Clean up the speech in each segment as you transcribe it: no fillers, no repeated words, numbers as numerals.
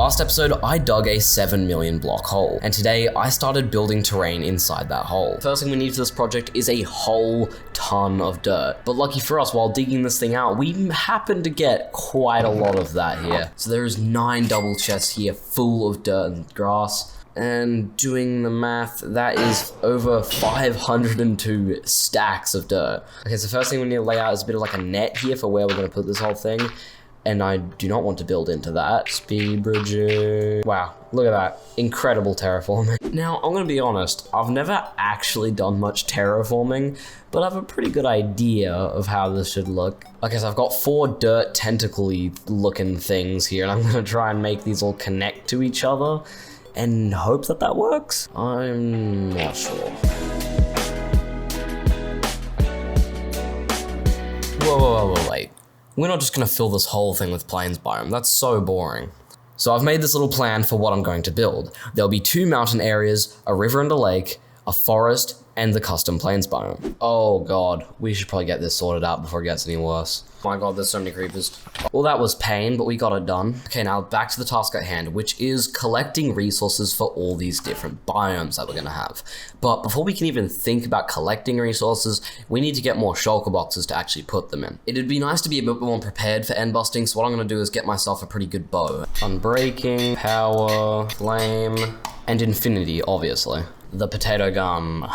last episode, I dug a 7 million block hole, and today I started building terrain inside that hole. First thing we need for this project is a whole ton of dirt, but lucky for us, while digging this thing out, we happened to get quite a lot of that here. So there's 9 double chests here full of dirt and grass. And doing the math, that is over 502 stacks of dirt. Okay, so first thing we need to lay out is a bit of like a net here for where we're gonna put this whole thing. And I do not want to build into that. Speed bridging. Wow, look at that. Incredible terraforming. Now, I'm gonna be honest, I've never actually done much terraforming, but I have a pretty good idea of how this should look. Okay, so I've got 4 dirt tentacle-y looking things here, and I'm gonna try and make these all connect to each other and hope that that works. I'm not sure. Whoa, wait. We're not just gonna fill this whole thing with plains biome. That's so boring. So I've made this little plan for what I'm going to build. There'll be 2 mountain areas, a river and a lake, a forest, and the custom plains biome. Oh god, we should probably get this sorted out before it gets any worse. Oh my god, there's so many creepers. Well, that was pain, but we got it done. Okay, now back to the task at hand, which is collecting resources for all these different biomes that we're gonna have. But before we can even think about collecting resources, we need to get more shulker boxes to actually put them in. It'd be nice to be a bit more prepared for end busting, so what I'm gonna do is get myself a pretty good bow. Unbreaking, power, flame, and infinity, obviously. The potato gun.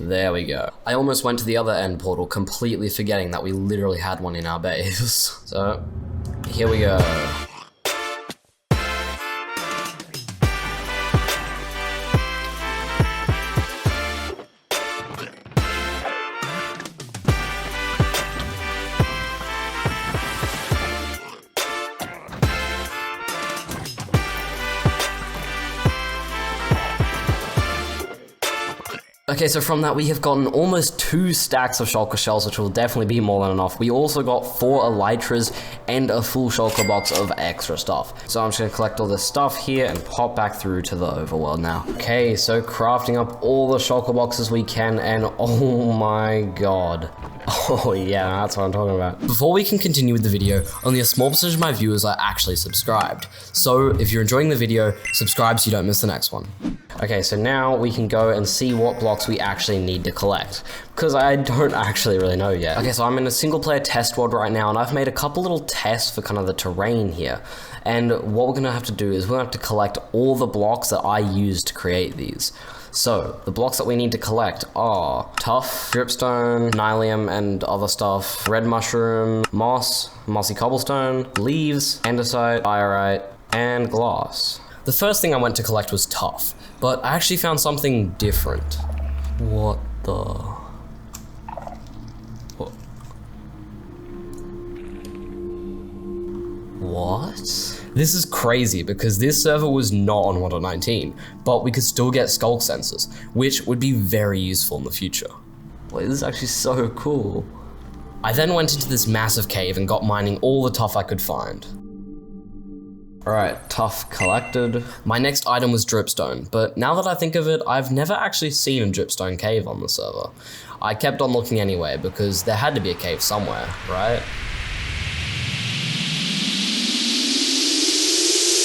There we go. I almost went to the other end portal, completely forgetting that we literally had one in our base. So, here we go. Okay, so from that we have gotten almost 2 stacks of shulker shells, which will definitely be more than enough. We also got 4 elytras and a full shulker box of extra stuff. So I'm just gonna collect all this stuff here and pop back through to the overworld now. Okay, so crafting up all the shulker boxes we can, and oh my god. Oh yeah, that's what I'm talking about. Before we can continue with the video, only a small percentage of my viewers are actually subscribed. So if you're enjoying the video, subscribe so you don't miss the next one. Okay, so now we can go and see what blocks we actually need to collect, because I don't actually really know yet. Okay, so I'm in a single player test world right now, and I've made a couple little tests for kind of the terrain here. And what we're gonna have to do is we're gonna have to collect all the blocks that I used to create these. So, the blocks that we need to collect are tuff, dripstone, nylium and other stuff, red mushroom, moss, mossy cobblestone, leaves, andesite, diorite, and glass. The first thing I went to collect was tuff, but I actually found something different. What the... What? This is crazy because this server was not on 1.19, but we could still get skulk sensors, which would be very useful in the future. Wait, this is actually so cool. I then went into this massive cave and got mining all the tuff I could find. Alright, tuff collected. My next item was dripstone, but now that I think of it, I've never actually seen a dripstone cave on the server. I kept on looking anyway because there had to be a cave somewhere, right?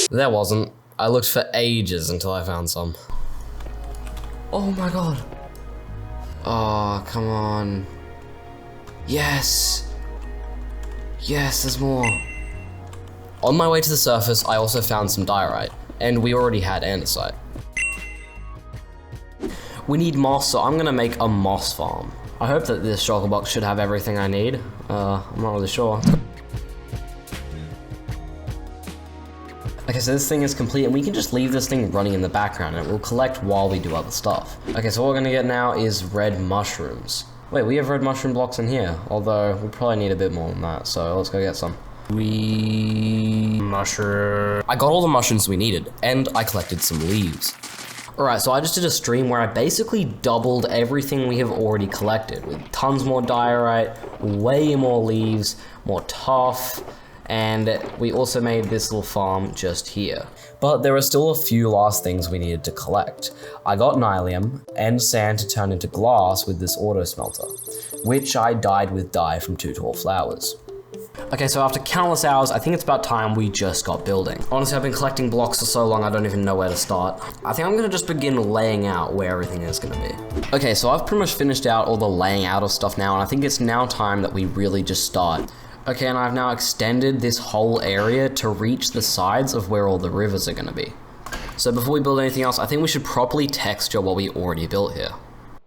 There wasn't. I looked for ages until I found some. Oh my god. Oh, come on. Yes. Yes, there's more. On my way to the surface, I also found some diorite, and we already had andesite. We need moss, so I'm gonna make a moss farm. I hope that this shulker box should have everything I need. I'm not really sure. Okay, so this thing is complete, and we can just leave this thing running in the background, and it will collect while we do other stuff. Okay, so what we're gonna get now is red mushrooms. Wait, we have red mushroom blocks in here, although we probably need a bit more than that, so let's go get some. Mushroom. I got all the mushrooms we needed, and I collected some leaves. Alright, so I just did a stream where I basically doubled everything we have already collected, with tons more diorite, way more leaves, more tuff, and we also made this little farm just here. But there are still a few last things we needed to collect. I got nylium and sand to turn into glass with this auto smelter, which I dyed with dye from 2 tall flowers. Okay, so after countless hours, I think it's about time we just got building. Honestly, I've been collecting blocks for so long, I don't even know where to start. I think I'm gonna just begin laying out where everything is gonna be. Okay, so I've pretty much finished out all the laying out of stuff now, and I think it's now time that we really just start. Okay, and I've now extended this whole area to reach the sides of where all the rivers are gonna be. So before we build anything else, I think we should properly texture what we already built here.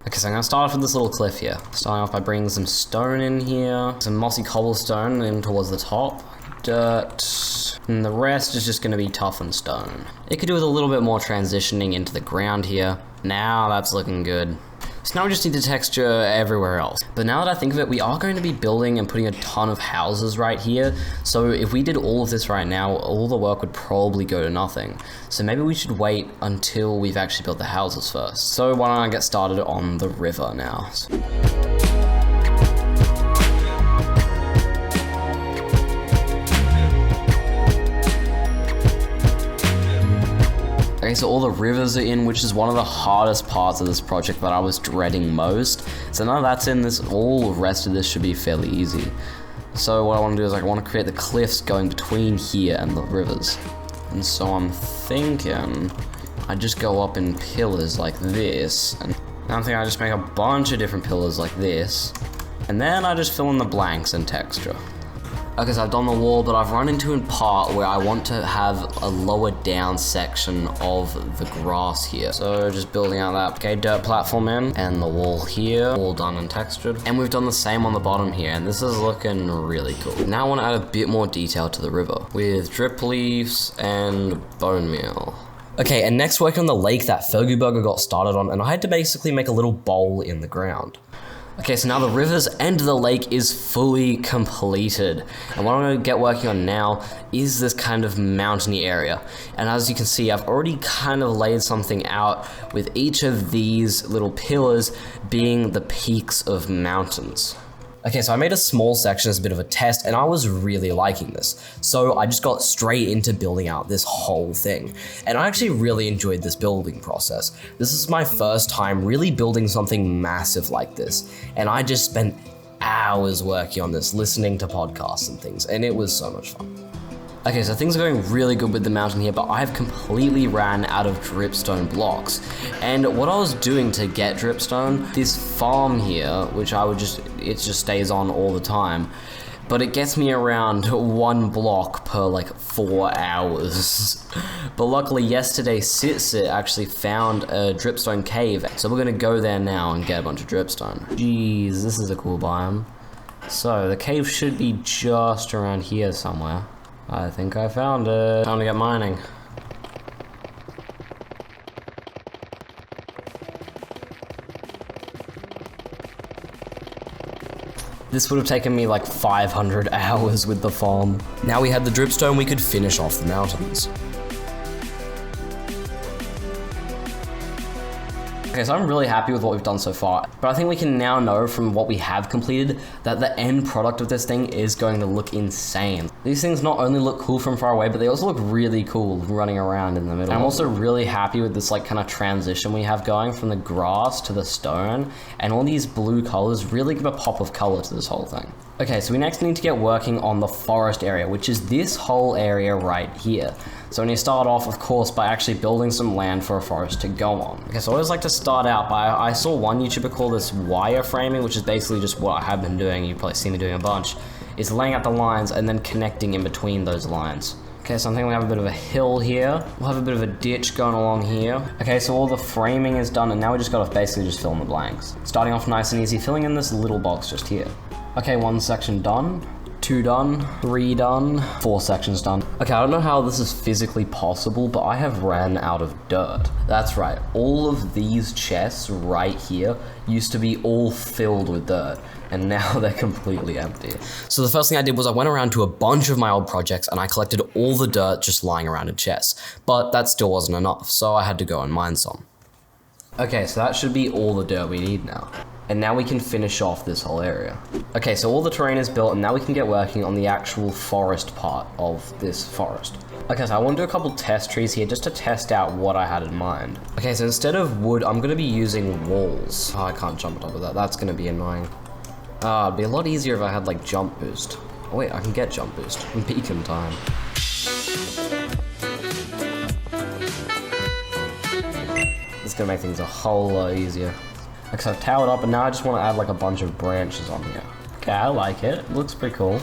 Okay, so I'm gonna start off with this little cliff here. Starting off by bringing some stone in here, some mossy cobblestone in towards the top, dirt, and the rest is just gonna be toughened stone. It could do with a little bit more transitioning into the ground here. Now that's looking good. So now we just need to texture everywhere else. But now that I think of it, we are going to be building and putting a ton of houses right here. So if we did all of this right now, all the work would probably go to nothing. So maybe we should wait until we've actually built the houses first. So why don't I get started on the river now? Okay, so all the rivers are in, which is one of the hardest parts of this project that I was dreading most. So now that's in, this, all the rest of this should be fairly easy. So what I want to do is I want to create the cliffs going between here and the rivers. And so I'm thinking I just go up in pillars like this. And now I'm thinking I just make a bunch of different pillars like this. And then I just fill in the blanks and texture. Okay, so I've done the wall, but I've run into a part where I want to have a lower down section of the grass here. So just building out that, okay, dirt platform in, and the wall here, all done and textured. And we've done the same on the bottom here, and this is looking really cool. Now I want to add a bit more detail to the river with drip leaves and bone meal. Okay, and next working on the lake that Fergie Burger got started on, and I had to basically make a little bowl in the ground. Okay, so now the rivers and the lake is fully completed. And what I'm going to get working on now is this kind of mountainy area. And as you can see, I've already kind of laid something out with each of these little pillars being the peaks of mountains. Okay, so I made a small section as a bit of a test, and I was really liking this. So I just got straight into building out this whole thing. And I actually really enjoyed this building process. This is my first time really building something massive like this. And I just spent hours working on this, listening to podcasts and things, and it was so much fun. Okay, so things are going really good with the mountain here, but I've completely ran out of dripstone blocks. And what I was doing to get dripstone, this farm here, which it just stays on all the time, but it gets me around 1 block per like 4 hours. But luckily yesterday, Sit actually found a dripstone cave, so we're gonna go there now and get a bunch of dripstone. Jeez, this is a cool biome. So the cave should be just around here somewhere. I think I found it. Time to get mining. This would have taken me like 500 hours with the farm. Now we had the dripstone, we could finish off the mountains. Okay, so I'm really happy with what we've done so far, but I think we can now know from what we have completed that the end product of this thing is going to look insane. These things not only look cool from far away, but they also look really cool running around in the middle. I'm also really happy with this like kind of transition we have going from the grass to the stone, and all these blue colors really give a pop of color to this whole thing. Okay, so we next need to get working on the forest area, which is this whole area right here. So when you start off, of course, by actually building some land for a forest to go on. Okay, so I always like to start out by, I saw one YouTuber call this wireframing, which is basically just what I have been doing, you've probably seen me doing a bunch, is laying out the lines and then connecting in between those lines. Okay, so I think we have a bit of a hill here. We'll have a bit of a ditch going along here. Okay, so all the framing is done, and now we just gotta basically just fill in the blanks. Starting off nice and easy, filling in this little box just here. Okay, 1 section done. 2 done, 3 done, 4 sections done. Okay, I don't know how this is physically possible, but I have ran out of dirt. That's right, all of these chests right here used to be all filled with dirt, and now they're completely empty. So the first thing I did was I went around to a bunch of my old projects and I collected all the dirt just lying around in chests, but that still wasn't enough, so I had to go and mine some. Okay, so that should be all the dirt we need now. And now we can finish off this whole area. Okay, so all the terrain is built, and now we can get working on the actual forest part of this forest. Okay, so I want to do a couple test trees here just to test out what I had in mind. Okay, so instead of wood, I'm gonna be using walls. Oh, I can't jump on top of that. That's gonna be annoying. It'd be a lot easier if I had like jump boost. Oh wait, I can get jump boost in beacon time. It's gonna make things a whole lot easier. Okay, so I've towered up, and now I just want to add like a bunch of branches on here. Okay, I like it. It looks pretty cool.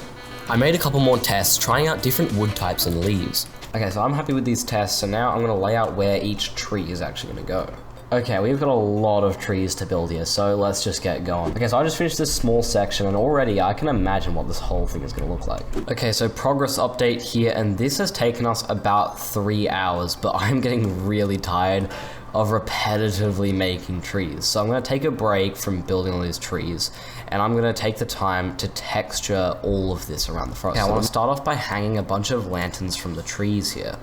I made a couple more tests, trying out different wood types and leaves. Okay, so I'm happy with these tests, so now I'm gonna lay out where each tree is actually gonna go. Okay, we've got a lot of trees to build here, so let's just get going. Okay, so I just finished this small section, and already I can imagine what this whole thing is gonna look like. Okay, so progress update here, and this has taken us about 3 hours, but I'm getting really tired of repetitively making trees. So I'm gonna take a break from building all these trees, and I'm gonna take the time to texture all of this around the forest. Okay, I wanna start off by hanging a bunch of lanterns from the trees here.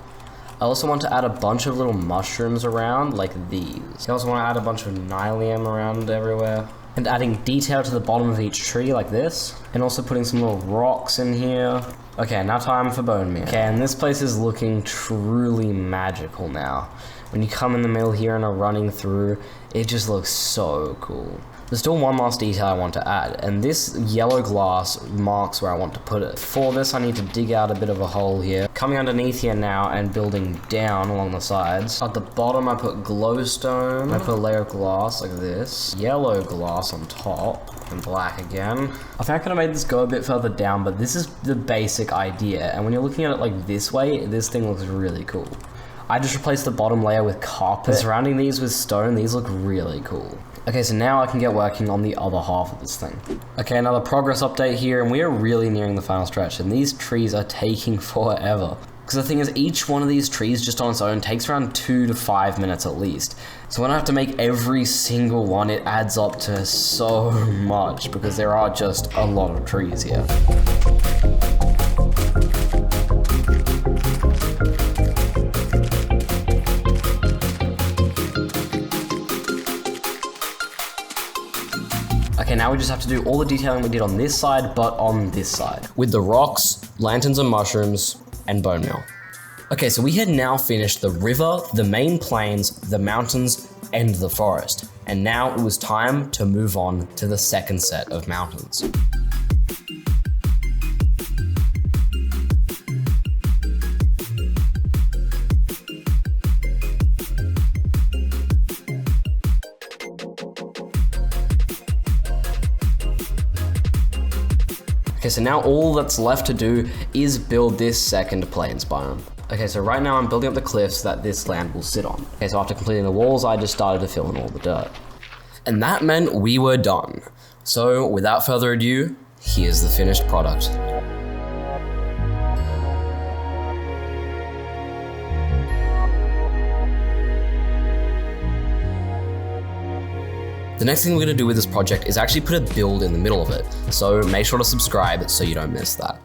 I also want to add a bunch of little mushrooms around, like these. I also want to add a bunch of nylium around everywhere. And adding detail to the bottom of each tree, like this. And also putting some little rocks in here. Okay, now time for bone meal. Okay, and this place is looking truly magical now. When you come in the middle here and are running through, it just looks so cool. There's still one last detail I want to add, and this yellow glass marks where I want to put it. For this, I need to dig out a bit of a hole here. Coming underneath here now and building down along the sides. At the bottom, I put glowstone. I put a layer of glass like this. Yellow glass on top. And black again. I think I could have made this go a bit further down, but this is the basic idea. And when you're looking at it like this way, this thing looks really cool. I just replaced the bottom layer with carpet. And surrounding these with stone, these look really cool. Okay, so now I can get working on the other half of this thing. Okay, another progress update here, and we are really nearing the final stretch, and these trees are taking forever. Because the thing is, each one of these trees just on its own takes around 2 to 5 minutes at least. So when I have to make every single one, it adds up to so much, because there are just a lot of trees here. Okay, now we just have to do all the detailing we did on this side, but on this side. With the rocks, lanterns and mushrooms, and bone meal. Okay, so we had now finished the river, the main plains, the mountains, and the forest. And now it was time to move on to the second set of mountains. Okay, so now all that's left to do is build this second plains biome. Okay, so right now I'm building up the cliffs that this land will sit on. Okay, so after completing the walls, I just started to fill in all the dirt. And that meant we were done. So without further ado, here's the finished product. The next thing we're going to do with this project is actually put a build in the middle of it, so make sure to subscribe so you don't miss that.